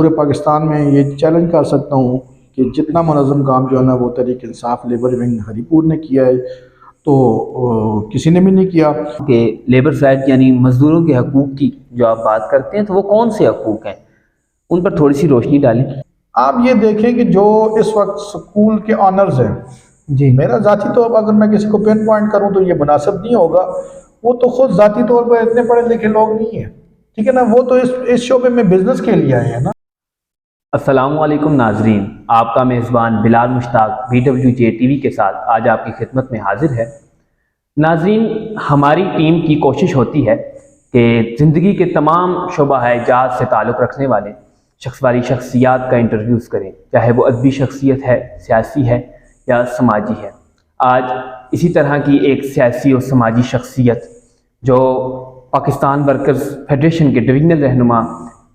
पूरे पाकिस्तान में ये चैलेंज कर सकता हूँ कि जितना मुनज़्ज़म काम जो है ना वो तहरीक इंसाफ लेबर विंग हरीपुर ने किया है तो किसी ने भी नहीं किया। कि लेबर साइड यानी मजदूरों के हकूक़ की जो आप बात करते हैं तो वो कौन से हकूक़ हैं, उन पर थोड़ी सी रोशनी डालें। आप ये देखें कि जो इस वक्त स्कूल के ऑनर्स हैं जी, मेरा ज़ाती तौर पर अगर मैं किसी को पिन पॉइंट करूँ तो ये मुनासिब नहीं होगा। वो तो खुद ज़ाती तौर पर इतने पढ़े लिखे लोग नहीं हैं, ठीक है ना। वो तो इस शोबे में बिजनेस के लिए आए हैं ना। अस्सलामुअलैकुम नाजरीन, आपका मेज़बान बिलाल मुश्ताक BWJ TV के साथ आज आपकी खिदमत में हाजिर है। नाजरीन, हमारी टीम की कोशिश होती है कि ज़िंदगी के तमाम शोबा-ए-जात से ताल्लुक़ रखने वाले शख्सवारी शख्सियात का इंटरव्यूज़ करें, चाहे वो अदबी शख्सियत है, सियासी है या समाजी है। आज इसी तरह की एक सियासी और समाजी शख्सियत जो पाकिस्तान वर्कर्स फेडरेशन के डिविजनल रहनुमा,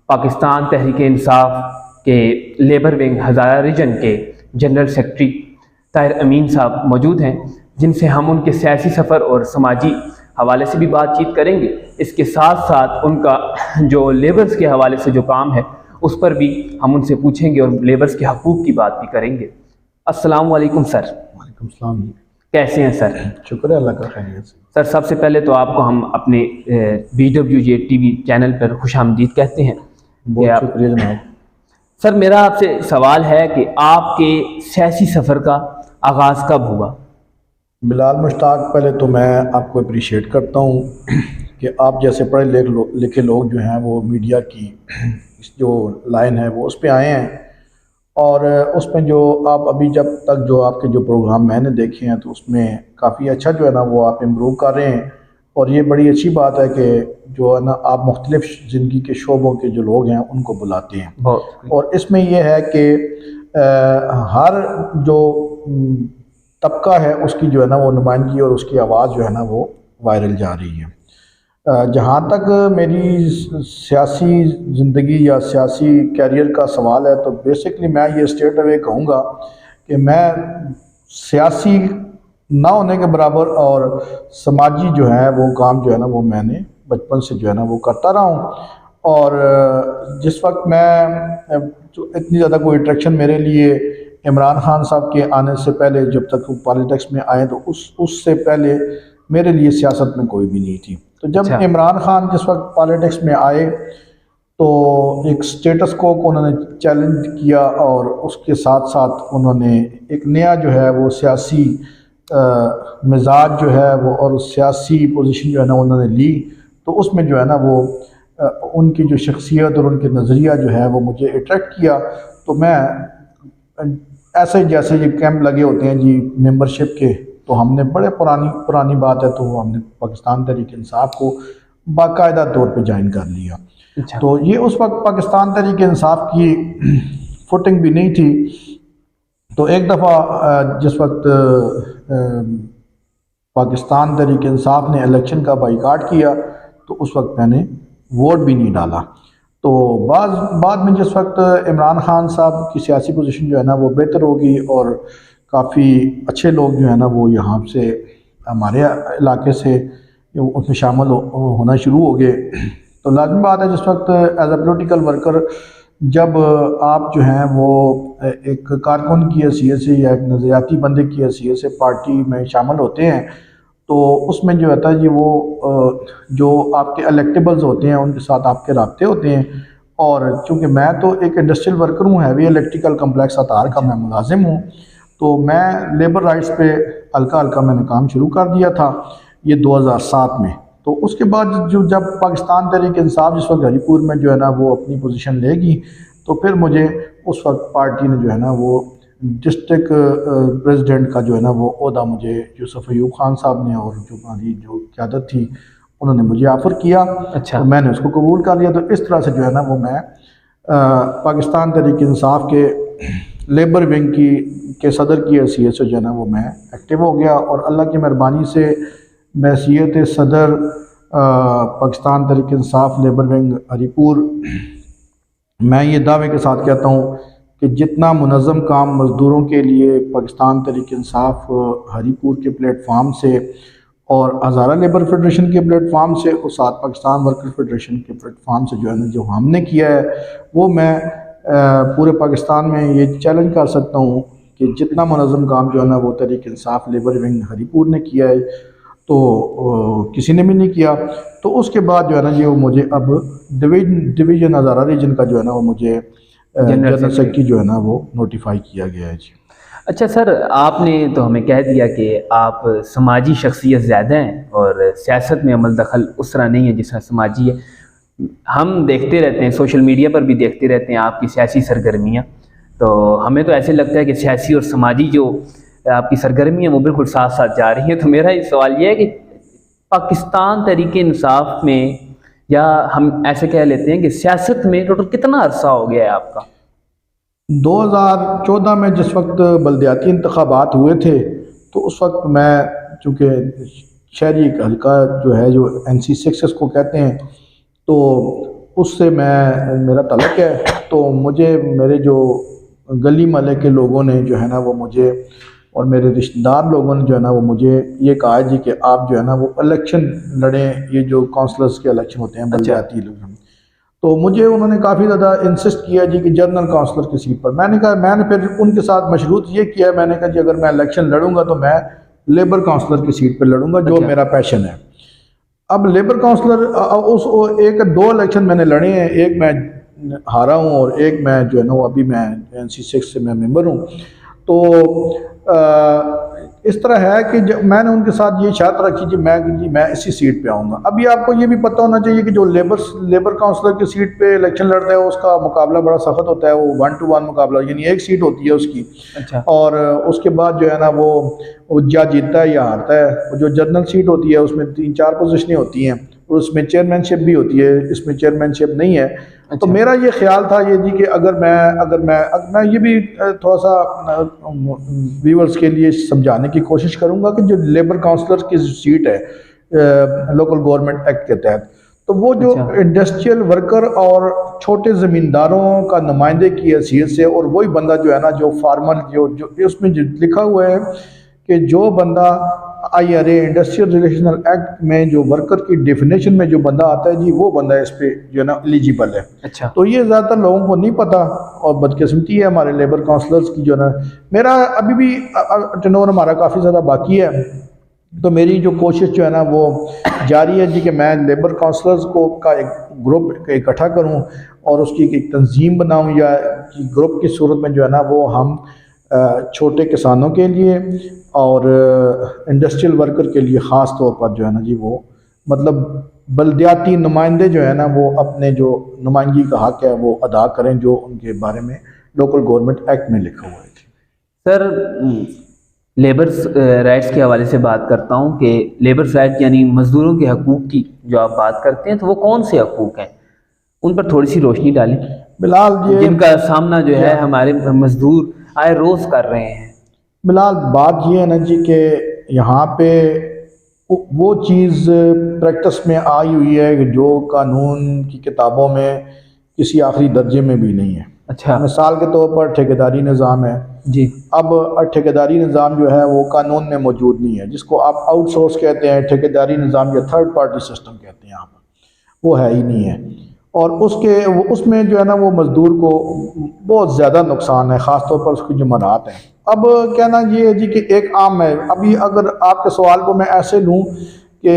पाकिस्तान तहरीक इंसाफ के लेबर विंग हज़ारा रीजन के जनरल सेक्रेटरी ताहिर अमीन साहब मौजूद हैं, जिनसे हम उनके सियासी सफ़र और समाजी हवाले से भी बातचीत करेंगे। इसके साथ साथ उनका जो लेबर्स के हवाले से जो काम है उस पर भी हम उनसे पूछेंगे और लेबर्स के हकूक़ की बात भी करेंगे। अस्सलाम वालेकुम सर। वालेकुम सलाम। कैसे हैं सर? शुक्र है अल्लाह का, खैरियत से। सर, सबसे पहले तो आपको हम अपने BWJ TV चैनल पर खुशामदीद कहते हैं। बहुत शुक्रिया जनाब। सर, मेरा आपसे सवाल है कि आपके सियासी सफ़र का आगाज़ कब हुआ? बिलाल मुश्ताक, पहले तो मैं आपको अप्रिशिएट करता हूँ कि आप जैसे पढ़े लिखे लोग जो हैं वो मीडिया की जो लाइन है वो उस पर आए हैं, और उसमें जो आप अभी जब तक जो आपके जो प्रोग्राम मैंने देखे हैं तो उसमें काफ़ी अच्छा जो है ना वो आप इम्प्रूव कर रहे हैं। और ये बड़ी अच्छी बात है कि जो है ना आप मुख्तलिफ ज़िंदगी के शोबों के जो लोग हैं उनको बुलाते हैं। और इसमें यह है कि हर जो तबका है उसकी जो है ना वो नुमाइंदगी और उसकी आवाज़ जो है ना वो वायरल जा रही है। जहाँ तक मेरी सियासी ज़िंदगी या सियासी कैरियर का सवाल है तो बेसिकली मैं ये स्ट्रेट अवे कहूँगा कि मैं सियासी ना होने के बराबर और समाजी जो है वो काम जो है ना वो मैंने बचपन से जो है ना वो करता रहा हूँ। और जिस वक्त मैं जो इतनी ज़्यादा कोई अट्रैक्शन मेरे लिए इमरान खान साहब के आने से पहले, जब तक वो पॉलिटिक्स में आए तो उससे पहले मेरे लिए सियासत में कोई भी नहीं थी। तो जब इमरान खान जिस वक्त पॉलिटिक्स में आए तो एक स्टेटस को उन्होंने चैलेंज किया और उसके साथ साथ उन्होंने एक नया जो है वो सियासी मिजाज जो है वो और सियासी पोजीशन जो है ना उन्होंने ली। तो उसमें जो है ना वो उनकी जो शख्सियत और उनके नज़रिया जो है वो मुझे अट्रैक्ट किया। तो मैं ऐसे जैसे ये कैंप लगे होते हैं जी मेंबरशिप के, तो हमने बड़े पुरानी बात है, तो हमने पाकिस्तान तहरीक इंसाफ को बाकायदा तौर पे ज्वाइन कर लिया। तो ये उस वक्त पाकिस्तान तहरीक इंसाफ की फुटिंग भी नहीं थी। तो एक दफ़ा जिस वक्त पाकिस्तान तहरीक इंसाफ ने इलेक्शन का बाइकाट किया तो उस वक्त मैंने वोट भी नहीं डाला। तो बाद में जिस वक्त इमरान खान साहब की सियासी पोजीशन जो है ना वो बेहतर होगी और काफ़ी अच्छे लोग जो है ना वो यहाँ से हमारे इलाके से उसमें शामिल होना शुरू हो गए, तो लाज़मी बात है जिस वक्त एज ए पॉलिटिकल वर्कर जब आप जो हैं वो एक कारकुन की हैसियत से या एक नज़रियाती बंदे की हैसियत से पार्टी में शामिल होते हैं तो उसमें जो होता है जी वो जो आपके इलेक्टेबल्स होते हैं उनके साथ आपके राब्ते होते हैं। और चूँकि मैं तो एक इंडस्ट्रियल वर्कर हूँ, हैवी इलेक्ट्रिकल कम्प्लेक्स अतार का मैं मुलाजिम हूँ, तो मैं लेबर राइट्स पे हल्का मैंने काम शुरू कर दिया था ये 2007 में। तो उसके बाद जब पाकिस्तान तहरीक इंसाफ जिस वक्त हरीपुर में जो है ना वो अपनी पोजीशन लेगी तो फिर मुझे उस वक्त पार्टी ने जो है ना वो डिस्ट्रिक्ट प्रेसिडेंट का जो है ना वो ओहदा मुझे यूसुफ अयूब खान साहब ने और जो हमारी जो क़यादत थी उन्होंने मुझे ऑफ़र किया। तो मैंने उसको कबूल कर लिया। तो इस तरह से जो है ना वो मैं पाकिस्तान तहरीक इंसाफ के लेबर विंग के सदर की हैसियत से जो है ना वो मैं एक्टिव हो गया। और अल्लाह की मेहरबानी से बहैसियत सदर पाकिस्तान तहरीक इंसाफ लेबर विंग हरीपुर मैं ये दावे के साथ कहता हूँ कि जितना मुनज़्ज़म काम मज़दूरों के लिए पाकिस्तान तहरीक इंसाफ हरीपुर के प्लेटफार्म से और हज़ारा लेबर फेडरेशन के प्लेटफार्म से और साथ पाकिस्तान वर्कर फेडरेशन के प्लेटफार्म से जो है ना जो हमने किया है वो मैं पूरे पाकिस्तान में ये चैलेंज कर सकता हूँ कि जितना मुनज़्ज़म काम जो है ना वो तहरीक इंसाफ लेबर विंग हरीपुर ने किया है, तो किसी ने भी नहीं किया। तो उसके बाद जो है ना ये वो मुझे अब डिवीज़न हज़ारा रीजन का जो है ना वो मुझे जनरल सेक्रेटरी जो है ना वो नोटिफाई किया गया है जी। अच्छा सर, आपने तो हमें कह दिया कि आप समाजी शख्सियत ज़्यादा हैं और सियासत में अमल दखल उस तरह नहीं है जिस तरह समाजी है। हम देखते रहते हैं, सोशल मीडिया पर भी देखते रहते हैं आपकी सियासी सरगर्मियाँ, तो हमें तो ऐसे लगता है कि सियासी और समाजी जो आपकी सरगर्मियाँ वो बिल्कुल साथ साथ जा रही हैं। तो मेरा सवाल ये है कि पाकिस्तान तहरीक इंसाफ में, या हम ऐसे कह लेते हैं कि सियासत में टोटल कितना अरसा हो गया है आपका? 2014 में जिस वक्त बल्दियाती इंतखाबात हुए थे, तो उस वक्त मैं चूँकि शहरी हल्का जो है जो NC6 इसको कहते हैं, तो उससे मेरा तल्लुक़ है। तो मुझे मेरे जो गली मोहल्ले के लोगों ने जो है ना वो मुझे, और मेरे रिश्तेदार लोगों ने जो है ना वो मुझे ये कहा जी कि आप जो है ना वो इलेक्शन लड़ें, ये जो काउंसलर्स के इलेक्शन होते हैं बल्दियाती इलेक्शन। तो मुझे उन्होंने काफ़ी ज़्यादा इंसिस्ट किया जी कि जनरल काउंसलर की सीट पर। मैंने कहा, मैंने फिर उनके साथ मशरूत ये किया, मैंने कहा जी अगर मैं इलेक्शन लड़ूंगा तो मैं लेबर काउंसलर की सीट पर लड़ूंगा, जो मेरा पैशन है। अब लेबर काउंसलर उस एक दो इलेक्शन मैंने लड़े हैं, एक मैं हारा हूँ और एक मैं जो है ना अभी मैं NC6 से मैं मेंबर हूँ। तो इस तरह है कि जब मैंने उनके साथ ये शर्त रखी कि मैं इसी सीट पे आऊँगा। अभी आपको ये भी पता होना चाहिए कि जो लेबर काउंसलर की सीट पे इलेक्शन लड़ता है उसका मुकाबला बड़ा सख्त होता है, वो 1 to 1 मुकाबला, यानी एक सीट होती है उसकी। अच्छा। और उसके बाद जो है ना वो या जीतता है या हारता है। जो जनरल सीट होती है उसमें 3-4 पोजीशनें होती हैं और उसमें चेयरमैनशिप भी होती है, इसमें चेयरमैनशिप नहीं है। अच्छा। तो मेरा ये ख्याल था ये जी कि अगर मैं ये भी थोड़ा सा व्यूअर्स के लिए समझाने की कोशिश करूंगा कि जो लेबर काउंसलर की सीट है लोकल गवर्नमेंट एक्ट के तहत, तो वो जो इंडस्ट्रियल वर्कर और छोटे ज़मींदारों का नुमाइंदे की हैसियत से, और वही बंदा जो है ना जो फार्मर जो उसमें जो लिखा हुआ है कि जो बंदा IRA इंडस्ट्रियल रिलेशनल एक्ट में जो वर्कर की डेफिनेशन में जो बंदा आता है जी, वो बंदा इस पे जो है ना एलिजिबल है। अच्छा। तो ये ज़्यादातर लोगों को नहीं पता और बदकिस्मती है हमारे लेबर काउंसलर्स की जो है ना। मेरा अभी भी टर्नओवर हमारा काफ़ी ज़्यादा बाकी है, तो मेरी जो कोशिश जो है ना वो जारी है जी कि मैं लेबर काउंसलर्स को का एक ग्रुप इकट्ठा करूं और उसकी एक तंजीम बनाऊं, या ग्रुप की सूरत में जो है ना वो हम छोटे किसानों के लिए और इंडस्ट्रियल वर्कर के लिए ख़ास तौर पर जो है ना जी वो मतलब बल्दियाती नुमाइंदे जो है ना वो अपने जो नुमाइंदगी का हक़ है वो अदा करें, जो उनके बारे में लोकल गवर्नमेंट एक्ट में लिखा हुआ है। सर, लेबर राइट्स के हवाले से बात करता हूँ कि लेबर राइट यानी मज़दूरों के हकूक़ की जो आप बात करते हैं, तो वो कौन से हकूक़ हैं, उन पर थोड़ी सी रोशनी डालें। बिलाल ये जिनका सामना जो है हमारे मज़दूर आए रोज़ कर रहे हैं। बिलाल बात ये है ना जी कि यहाँ पे वो चीज़ प्रैक्टिस में आई हुई है कि जो कानून की किताबों में किसी आखिरी दर्जे में भी नहीं है। अच्छा। मिसाल के तौर पर ठेकेदारी निज़ाम है जी। अब ठेकेदारी निज़ाम जो है वो कानून में मौजूद नहीं है, जिसको आप आउटसोर्स कहते हैं, ठेकेदारी निज़ाम या थर्ड पार्टी सिस्टम कहते हैं यहाँ पर, वो है ही नहीं है। और उसमें जो है ना वो मज़दूर को बहुत ज़्यादा नुकसान है, ख़ास तौर पर उसकी जो मराहत है। अब कहना ये है जी कि एक आम है, अभी अगर आपके सवाल को मैं ऐसे लूँ कि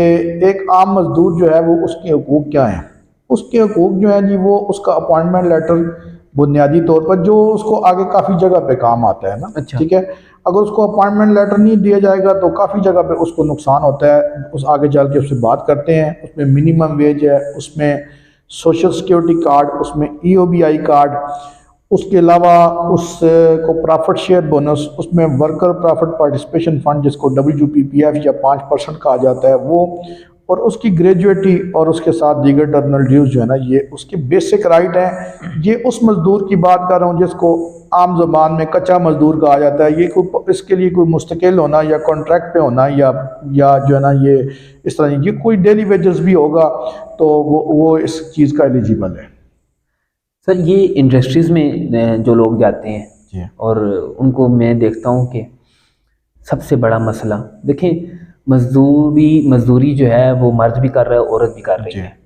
एक आम मज़दूर जो है वो उसके हकूक़ क्या हैं, उसके हकूक़ जो है जी वो उसका अपॉइंटमेंट लेटर बुनियादी तौर पर जो उसको आगे काफ़ी जगह पे काम आता है ना। अच्छा। ठीक है, अगर उसको अपॉइंटमेंट लेटर नहीं दिया जाएगा तो काफ़ी जगह पे उसको नुकसान होता है। उस आगे चल के उससे बात करते हैं, उसमें मिनिमम वेज है, उसमें सोशल सिक्योरिटी कार्ड, उसमें EOBI कार्ड, उसके अलावा उसको प्रॉफिट शेयर बोनस, उसमें वर्कर प्रॉफिट पार्टिसिपेशन फ़ंड जिसको WPPF या 5% कहा जाता है वो, और उसकी ग्रेजुएटी और उसके साथ दीगर टर्मिनल ड्यूज जो है ना ये उसके बेसिक राइट हैं। ये उस मज़दूर की बात कर रहा हूँ जिसको आम ज़बान में कच्चा मज़दूर कहा जाता है। ये कोई इसके लिए कोई मुस्तकिल होना या कॉन्ट्रैक्ट पे होना या जो है ना ये इस तरह ये कोई डेली वेजेस भी होगा तो वो इस चीज़ का एलिजिबल है। सर, ये इंडस्ट्रीज़ में जो लोग जाते हैं और उनको मैं देखता हूँ कि सबसे बड़ा मसला, देखें, मजदूरी जो है वो मर्द भी कर रहा है, औरत भी कर रही है।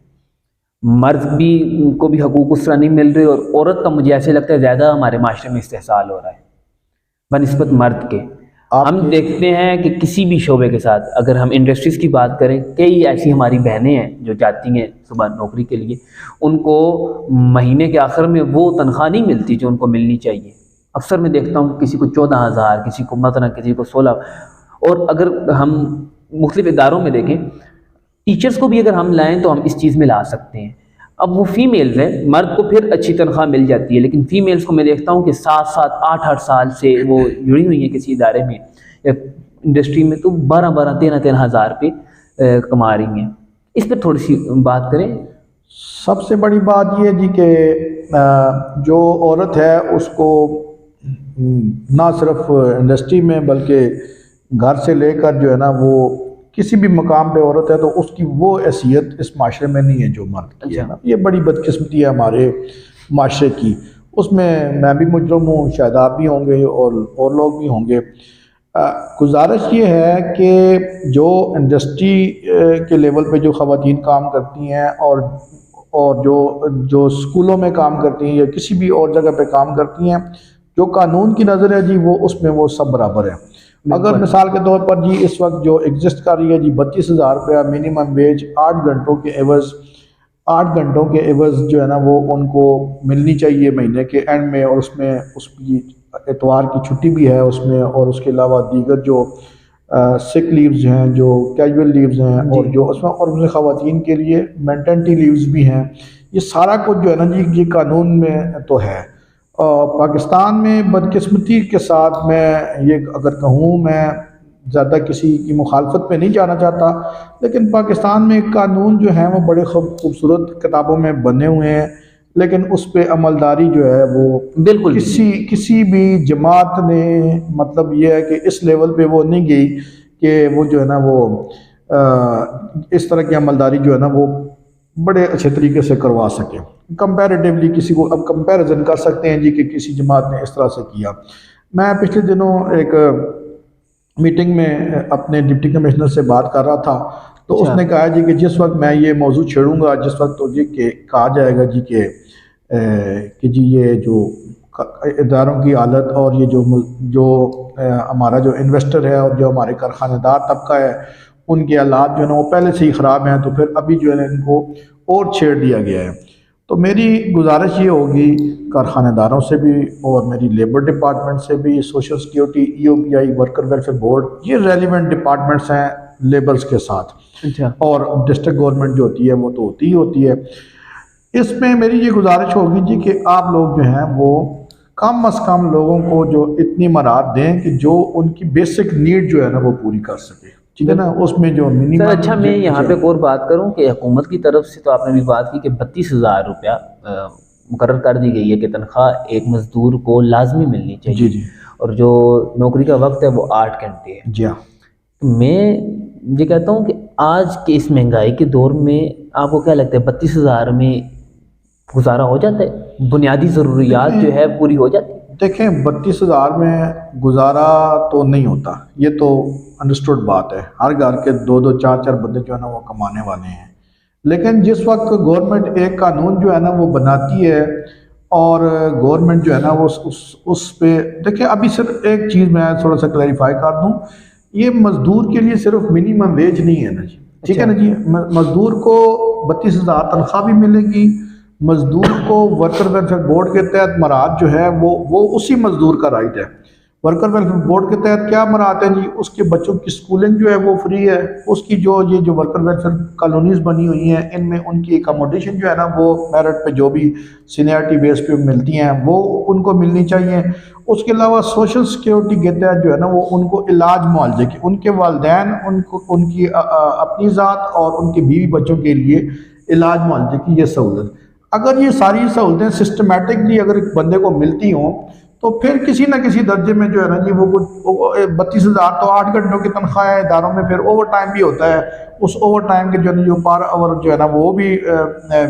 मर्द भी को भी हकूक़ उस तरह नहीं मिल रहे, और औरत का मुझे ऐसे लगता है ज़्यादा हमारे माशरे में इस्तेहसाल हो रहा है बनिस्बत मर्द के। हम देखते हैं कि किसी भी शोबे के साथ, अगर हम इंडस्ट्रीज़ की बात करें, कई ऐसी हमारी बहनें हैं जो जाती हैं सुबह नौकरी के लिए, उनको महीने के आखिर में वो तनख्वाह नहीं मिलती जो उनको मिलनी चाहिए। अक्सर मैं देखता हूँ किसी को 14,000, किसी को मसलन किसी को 16। और अगर हम मुख्तलिफ इदारों में देखें, टीचर्स को भी अगर हम लाएँ तो हम इस चीज़ में ला सकते हैं। अब वो फीमेल्स हैं, मर्द को फिर अच्छी तनख्वाह मिल जाती है, लेकिन फ़ीमेल्स को मैं देखता हूँ कि 7-7, 8-8 साल से वो जुड़ी हुई हैं किसी इदारे में या इंडस्ट्री में, तो 12-12, 13-13 हज़ार रुपये कमा रही हैं। इस पर थोड़ी सी बात करें। सबसे बड़ी बात ये जी कि जो औरत है उसको ना सिर्फ इंडस्ट्री में बल्कि घर से लेकर जो है ना वो किसी भी मकाम पे औरत है तो उसकी वो हैसियत इस माशरे में नहीं है जो मर्द की है ना। ये बड़ी बदकिस्मती है हमारे माशरे की। उसमें मैं भी मुजरम हूँ, शायद आप भी होंगे और लोग भी होंगे। गुजारिश ये है कि जो इंडस्ट्री के लेवल पे जो ख़वातीन काम करती हैं और जो स्कूलों में काम करती हैं या किसी भी और जगह पे काम करती हैं, जो कानून की नज़र है जी वो उसमें वो सब बराबर है। अगर मिसाल के तौर पर जी इस वक्त जो एग्जिस्ट कर रही है जी 32,000 रुपया मिनिमम वेज 8 घंटों के एवज़ जो है ना वो उनको मिलनी चाहिए महीने के एंड में, और उसमें उसकी इतवार की छुट्टी भी है उसमें, और उसके अलावा दीगर जो सिक लीव्स हैं, जो कैजुअल लीव्स हैं, और जो उसमें ख़वातीन के लिए मैटरनिटी लीव्स भी हैं। ये सारा कुछ जो है ना जी ये कानून में तो है। पाकिस्तान में बदकिस्मती के साथ मैं ये अगर कहूँ, मैं ज़्यादा किसी की मुखालफत पे नहीं जाना चाहता, लेकिन पाकिस्तान में कानून जो है वो बड़े खूबसूरत किताबों में बने हुए हैं, लेकिन उस पर अमलदारी जो है वो बिल्कुल किसी भी जमात ने, मतलब ये है कि इस लेवल पे वो नहीं गई कि वो जो है ना वो इस तरह की अमलदारी जो है ना वो बड़े अच्छे तरीके से करवा सके। कंपैरेटिवली किसी को अब कंपैरिजन कर सकते हैं जी कि किसी जमात ने इस तरह से किया। मैं पिछले दिनों एक मीटिंग में अपने डिप्टी कमिश्नर से बात कर रहा था, तो उसने कहा जी कि जिस वक्त मैं ये मौजू छेड़ूंगा, जिस वक्त तो जी के कहा जाएगा जी कि जी ये जो इदारों की हालत और ये जो हमारा जो इन्वेस्टर है और जो हमारे कारखानेदार तबका है उनके हालात जो है ना वो पहले से ही ख़राब हैं, तो फिर अभी जो है ना इनको और छेड़ दिया गया है। तो मेरी गुजारिश ये होगी कारखानेदारों से भी और मेरी लेबर डिपार्टमेंट से भी, social security, EOPI, worker welfare board, ये रेलिवेंट डिपार्टमेंट्स हैं लेबर्स के साथ। अच्छा। और डिस्ट्रिक्ट गवर्नमेंट जो होती है वो तो होती ही होती है। इसमें मेरी ये गुजारिश होगी जी कि आप लोग जो हैं वो कम अज़ कम लोगों को जो इतनी मराहत दें कि जो उनकी बेसिक नीड जो है ना वो पूरी कर सके, ठीक है ना। उसमें जो मिनिमम। अच्छा, मैं यहाँ पे एक और बात करूँ कि हुकूमत की तरफ से तो आपने भी बात की कि 32,000 रुपया मुकर्रर कर दी गई है कि तनख्वाह एक मज़दूर को लाजमी मिलनी चाहिए। जी जी। और जो नौकरी का वक्त है वो 8 घंटे है। जी हाँ। मैं ये कहता हूँ कि आज के इस महंगाई के दौर में आपको क्या लगता है 32,000 में गुजारा हो जाता है? बुनियादी ज़रूरियात जो है पूरी हो जाती है? देखें 32,000 में गुजारा तो नहीं होता, ये तो अंडरस्टूड बात है। हर घर के 2-2, 4-4 बंदे जो है ना वो कमाने वाले हैं। लेकिन जिस वक्त गवर्नमेंट एक कानून जो है ना वो बनाती है और गवर्नमेंट जो है ना वो उस पे देखिए, अभी सिर्फ एक चीज़ मैं थोड़ा सा क्लैरिफाई कर दूं, ये मज़दूर के लिए सिर्फ मिनिमम वेज नहीं है ना जी, ठीक है ना जी। मज़दूर को 32,000 तनख्वाह भी मिलेगी, मज़दूर को वर्कर वेलफेयर बोर्ड के तहत मराहत जो है वो उसी मज़दूर का राइट है। वर्कर वेलफेयर बोर्ड के तहत क्या मराहत है जी, उसके बच्चों की स्कूलिंग जो है वो फ्री है, उसकी जो वर्कर वेलफेयर कॉलोनीज़ बनी हुई हैं इनमें उनकी अकोमोडेशन जो है ना वो मेरिट पे जो भी सीनियरिटी बेस पे मिलती हैं वो उनको मिलनी चाहिए। उसके अलावा सोशल सिक्योरिटी के तहत जो है ना वो उनको इलाज मुआवजे की, उनके वालिदैन उनको उनकी अपनी ज़ात और उनके बीवी बच्चों के लिए इलाज मुआवजे की ये सहूलत, अगर ये सारी सहूलतें सिस्टमेटिकली अगर एक बंदे को मिलती हों तो फिर किसी न किसी दर्जे में जो है ना जी वो 32,000 तो 8 घंटों की तनख्वाह है, इदारों में फिर ओवर टाइम भी होता है, उस ओवर टाइम के जो है ना जो पर आवर जो है ना वो भी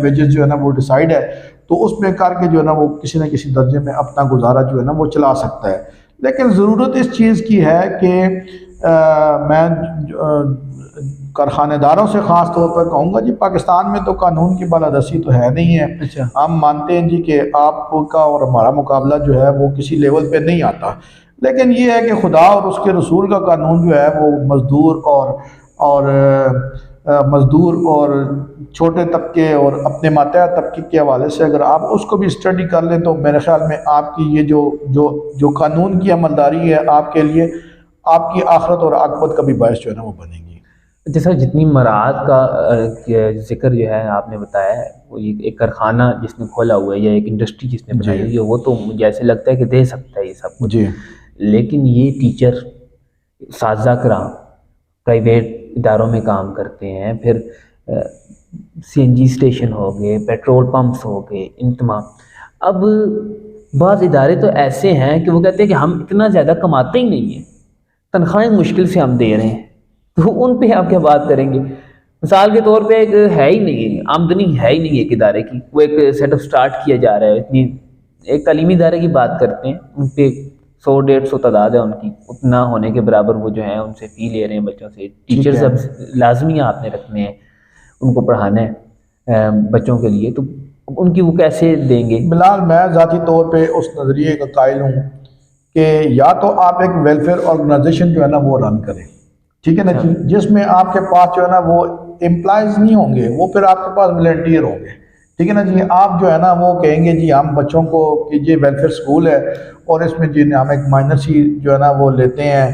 वेजेस जो है ना वो डिसाइड है, तो उसमें करके जो है ना वो किसी न किसी दर्जे में अपना गुजारा जो है ना वो चला सकता है। लेकिन ज़रूरत इस चीज़ की है कि मैं कारखानेदारों से ख़ास तौर पर कहूँगा जी, पाकिस्तान में तो कानून की बालादस्ती तो है नहीं है। अच्छा। हम मानते हैं जी कि आपका और हमारा मुकाबला जो है वो किसी लेवल पे नहीं आता, लेकिन ये है कि खुदा और उसके रसूल का कानून जो है वो मज़दूर और छोटे तबके और अपने मातहत तबके के हवाले से अगर आप उसको भी स्टडी कर लें तो मेरे ख्याल में आपकी ये जो जो जो कानून की अमलदारी है आपके लिए आपकी आखिरत और आक़िबत का भी बायस जो है ना वो बनेगी। जैसा जितनी मराहत का जिक्र जो है आपने बताया है, वो एक कारखाना जिसने खोला हुआ है या एक इंडस्ट्री जिसने बनाई हुई है, वो तो मुझे ऐसे लगता है कि दे सकता है ये सब कुछ जी। लेकिन ये टीचर साजा कराम प्राइवेट इदारों में काम करते हैं, फिर सीएनजी स्टेशन हो गए, पेट्रोल पंप्स हो गए, इन तमाम। अब बाज़ इदारे तो ऐसे हैं कि वो कहते हैं कि हम इतना ज़्यादा कमाते ही नहीं हैं, तनख्वाहें मुश्किल से हम दे रहे हैं, तो उन पे आप क्या बात करेंगे? मिसाल के तौर पे एक है ही नहीं, आमदनी है ही नहीं एक इदारे की, वो एक सेटअप स्टार्ट किया जा रहा है, इतनी एक तालीमी इदारे की बात करते हैं, उन पे 100-150 तादाद है उनकी, उतना होने के बराबर वो जो है उनसे फ़ी ले रहे हैं बच्चों से। टीचर्स अब लाजमी आपने रखने हैं, उनको पढ़ाना है बच्चों के लिए, तो उनकी वो कैसे देंगे? बिलाल, मैं ज़ाती तौर पे उस नज़रिए का कायल हूँ कि या तो आप एक वेलफेयर ऑर्गेनाइजेशन जो है ना वो रन करें, ठीक है ना जी, जिसमें आपके पास जो है ना वो एम्प्लॉयज़ नहीं होंगे, वो फिर आपके पास वॉलंटियर होंगे, ठीक है ना जी। आप जो है ना वो कहेंगे जी हम बच्चों को कि ये वेलफेयर स्कूल है और इसमें जी हम एक माइनर सी जो है ना वो लेते हैं,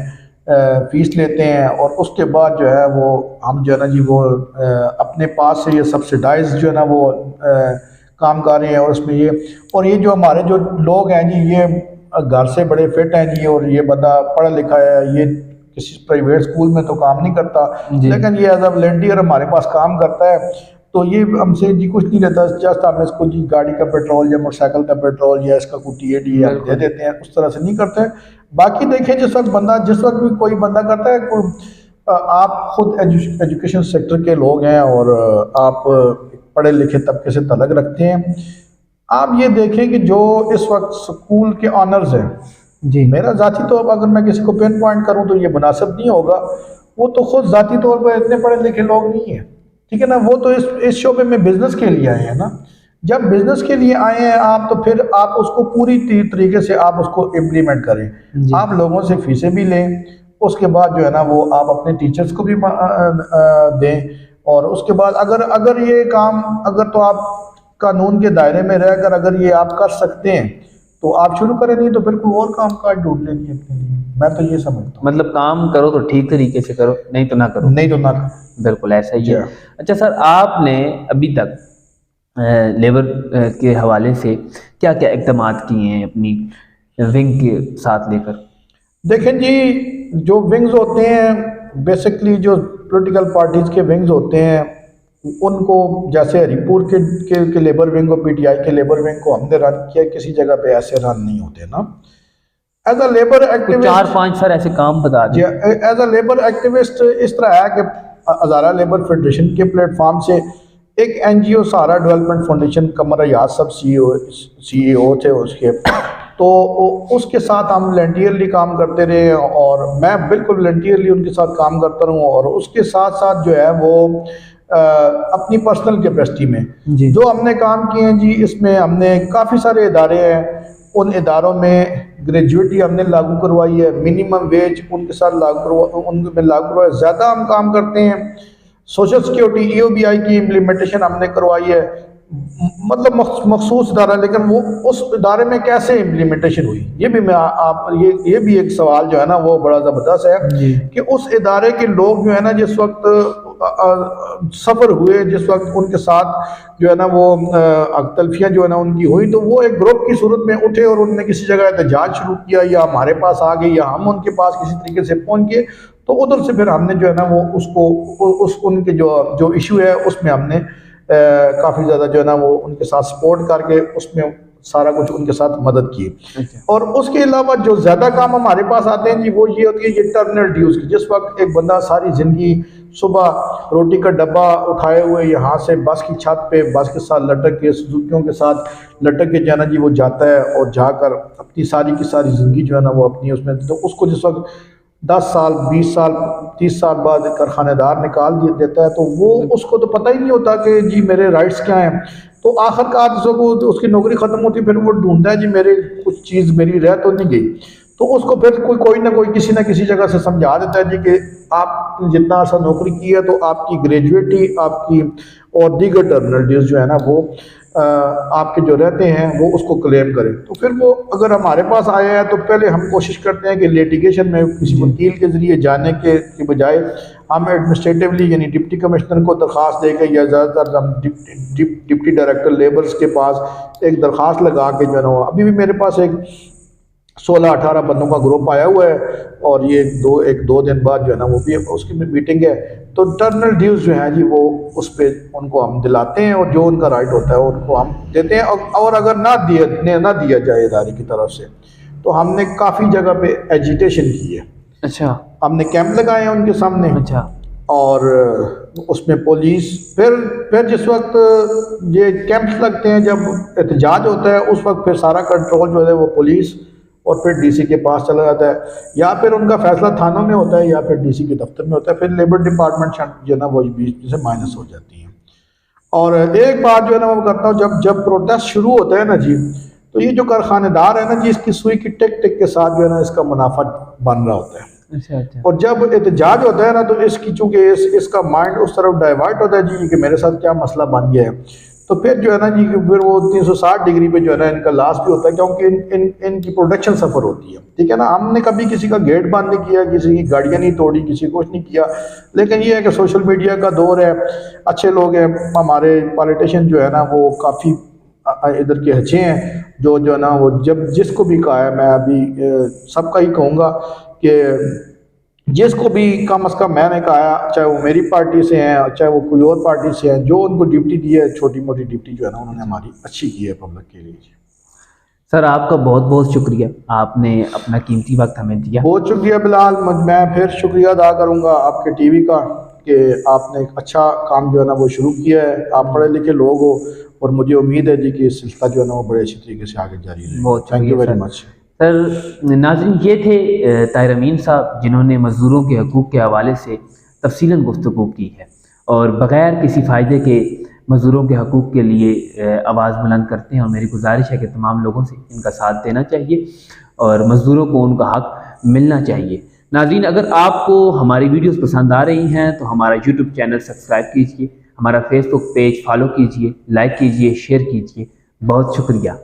फ़ीस लेते हैं, और उसके बाद जो है वो हम जो है ना जी वो अपने पास से ये सब्सिडाइज जो है ना वो काम कर रहे हैं। और उसमें ये जो हमारे जो लोग हैं जी, ये घर से बड़े फिट हैं जी, और ये बंदा पढ़ा लिखा है, ये किसी प्राइवेट स्कूल में तो काम नहीं करता, लेकिन ये एज अ वॉलंटियर हमारे पास काम करता है, तो ये हमसे जी कुछ नहीं लेता, जस्ट हम इसको जी गाड़ी का पेट्रोल या मोटरसाइकिल का पेट्रोल या इसका कोई टीएडी दे देते हैं, उस तरह से नहीं करते। बाकी देखिए जिस वक्त भी कोई बंदा करता है, आप खुद एजुकेशन सेक्टर के लोग हैं और आप पढ़े लिखे तबके से तलक रखते हैं, आप ये देखें कि जो इस वक्त स्कूल के ऑनर्स हैं जी, मेरा ज़ाती तौर पर अगर मैं किसी को पिन पॉइंट करूँ तो ये मुनासिब नहीं होगा, वो तो खुद ज़ाती तौर पर इतने पढ़े लिखे लोग नहीं हैं, ठीक है ना, वो तो इस शोबे में बिजनेस के लिए आए हैं ना। जब बिजनेस के लिए आए हैं आप, तो फिर आप उसको पूरी तरीके से आप उसको इम्प्लीमेंट करें, आप लोगों से फीसें भी लें, उसके बाद जो है ना वो आप अपने टीचर्स को भी दें, और उसके बाद अगर ये काम अगर तो आप कानून के दायरे में रहकर अगर ये आप कर सकते हैं तो आप शुरू करें, नहीं तो फिर कोई और काम काज ढूंढ लेंगे अपने लिए। मैं तो ये समझता हूँ, मतलब काम करो तो ठीक तरीके से करो, नहीं तो ना करो। बिल्कुल ऐसा ही है। अच्छा सर, आपने अभी तक लेबर के हवाले से क्या क्या इक़दाम किए हैं अपनी विंग के साथ लेकर? देखें जी, जो विंग्स होते हैं बेसिकली जो पॉलिटिकल पार्टीज़ के विंग्स होते हैं, उनको जैसे हरीपुर के लेबर विंग और पीटीआई के लेबर विंग को हमने रन किया, किसी जगह पे ऐसे रन नहीं होते ना। As a labour activist 4-5 sir ऐसे काम बता दें। एज अ लेबर एक्टिविस्ट इस तरह है कि हज़ारा लेबर फेडरेशन के प्लेटफॉर्म से एक एनजीओ सहारा डेवलपमेंट फाउंडेशन, कमर अयाज सब सीईओ थे उसके, तो उसके साथ हम वॉलंटियरली काम करते रहे और मैं बिल्कुल वॉलंटियरली उनके साथ काम करता रहूँ, और उसके साथ साथ जो है वो अपनी पर्सनल कैपेसिटी में जो हमने काम किए हैं जी, इसमें हमने काफ़ी सारे इदारे हैं, उन इदारों में ग्रेजुएटी हमने लागू करवाई है, मिनिमम वेज उनके साथ लागू करवाया, ज़्यादा हम काम करते हैं। सोशल सिक्योरिटी EOBI की इम्प्लीमेंटेशन हमने करवाई है, मतलब मखसूस इदारा, लेकिन वो उस इदारे में कैसे इम्प्लीमेंटेशन हुई, ये भी मैं ये भी एक सवाल जो है ना वो बड़ा ज़बरदस्त है कि उस इदारे के लोग जो है ना जिस वक्त सफ़र हुए, जिस वक्त उनके साथ जो है ना वो तलफियाँ जो है ना उनकी हुई, तो वो एक ग्रुप की सूरत में उठे और उन्होंने किसी जगह एहतजाज शुरू किया, या हमारे पास आ गए या हम उनके पास किसी तरीके से पहुँच गए, तो उधर से फिर हमने जो है ना वो उसको उनके जो इशू है उसमें हमने काफ़ी ज़्यादा जो है ना वो उनके साथ सपोर्ट करके उसमें सारा कुछ उनके साथ मदद की। और उसके अलावा जो ज़्यादा काम हमारे पास आते हैं जी, वो ये होती है ये टर्मिनल ड्यूज़ की। जिस वक्त एक बंदा सारी ज़िंदगी सुबह रोटी का डब्बा उठाए हुए यहाँ से बस की छत पे बस के साथ लटक के, सुजुकियों के साथ लटक के जाना जी, वो जाता है और जाकर अपनी सारी की सारी ज़िंदगी जो है ना वो अपनी उसमें, तो उसको जिस वक्त 10 साल 20 साल 30 साल बाद कारखानेदार निकाल देता है, तो वो उसको तो पता ही नहीं होता कि जी मेरे राइट्स क्या हैं। तो आखिरकार उसकी नौकरी ख़त्म होती, फिर वो ढूंढता है जी मेरे कुछ चीज़ मेरी रह तो नहीं गई, तो उसको फिर कोई ना कोई किसी ना किसी जगह से समझा देता है जी कि आप जितना अर्सा नौकरी की है तो आपकी ग्रेजुएटी आपकी और दीगर टर्मिनल ड्यूज जो है ना वो आपके जो रहते हैं वो उसको क्लेम करें। तो फिर वो अगर हमारे पास आया है तो पहले हम कोशिश करते हैं कि लिटिगेशन में किसी वकील के ज़रिए जाने के बजाय हम एडमिनिस्ट्रेटिवली यानी डिप्टी कमिश्नर को दरख्वास्त देकर या ज़्यादातर हम डिप्टी डायरेक्टर लेबर्स के पास एक दरख्वास्त लगा के जो है ना, अभी भी मेरे पास एक 16-18 बंदों का ग्रुप आया हुआ है और ये दो दिन बाद जो है ना वो भी उसकी मीटिंग है। तो टर्मिनल ड्यूज जो हैं जी वो उस पर उनको हम दिलाते हैं और जो उनका राइट होता है उनको हम देते हैं। और अगर ना दिया जाए इदारे की तरफ से तो हमने काफ़ी जगह पे एजिटेशन की है। अच्छा, हमने कैंप लगाए हैं उनके सामने। अच्छा, और उसमें पुलिस फिर जिस वक्त ये कैंप्स लगते हैं जब एहतजाज होता है उस वक्त फिर सारा कंट्रोल जो है वो पुलिस और फिर डीसी के पास चला जाता है, या फिर उनका फैसला थानों में होता है या फिर डीसी के दफ्तर में होता है। फिर लेबर डिपार्टमेंट जो है ना वो बीच से माइनस हो जाती है। और एक बात जो है ना मैं करता हूँ, जब प्रोटेस्ट शुरू होता है ना जी, तो ये जो कारखानेदार है ना जी, इसकी सुई की टिक टिक के साथ जो है ना इसका मुनाफा बन रहा होता है। अच्छा, अच्छा, और जब एहतजाज होता है ना तो इसकी चूंकि इसका माइंड उस तरफ डाइवर्ट होता है जी कि मेरे साथ क्या मसला बन गया है, तो फिर जो है ना जी फिर वो 360 डिग्री पे जो है ना इनका लॉस भी होता है, क्योंकि इनकी प्रोडक्शन सफ़र होती है। ठीक है ना, हमने कभी किसी का गेट बंद नहीं किया, किसी की गाड़ियाँ नहीं तोड़ी, किसी को कुछ नहीं किया, लेकिन ये है कि सोशल मीडिया का दौर है, अच्छे लोग हैं, हमारे पॉलिटिशियन जो है ना वो काफ़ी इधर के अच्छे हैं, जो है ना वो जब जिसको भी कहा है, मैं अभी सबका ही कहूँगा कि जिसको भी कम अज़ कम मैंने कहा, चाहे वो मेरी पार्टी से हैं चाहे वो कोई और पार्टी से हैं, जो उनको ड्यूटी दी है छोटी मोटी ड्यूटी जो है ना उन्होंने हमारी अच्छी की है पब्लिक के लिए। सर आपका बहुत बहुत शुक्रिया, आपने अपना कीमती वक्त हमें दिया। बहुत शुक्रिया बिलाल, मैं फिर शुक्रिया अदा करूँगा आपके टीवी का कि आपने एक अच्छा काम जो है ना वो शुरू किया है। आप पढ़े लिखे लोग हो और मुझे उम्मीद है जी कि इस सिलसिला जो है ना वो बड़े अच्छी तरीके से आगे जारी रहेगा। बहुत thank you very much sir. नाज़रीन, ये थे ताहिर अमीन साहब जिन्होंने मज़दूरों के हकूक़ के हवाले से तफसीलन गुफ्तगू की है और बग़ैर किसी फ़ायदे के मज़दूरों के हकूक़ के लिए आवाज़ बुलंद करते हैं। और मेरी गुजारिश है कि तमाम लोगों से इनका साथ देना चाहिए और मज़दूरों को उनका हक़ मिलना चाहिए। नाज़रीन, अगर आपको हमारी वीडियोस पसंद आ रही हैं तो हमारा यूट्यूब चैनल सब्सक्राइब कीजिए, हमारा फेसबुक पेज फॉलो कीजिए, लाइक कीजिए, शेयर कीजिए। बहुत शुक्रिया।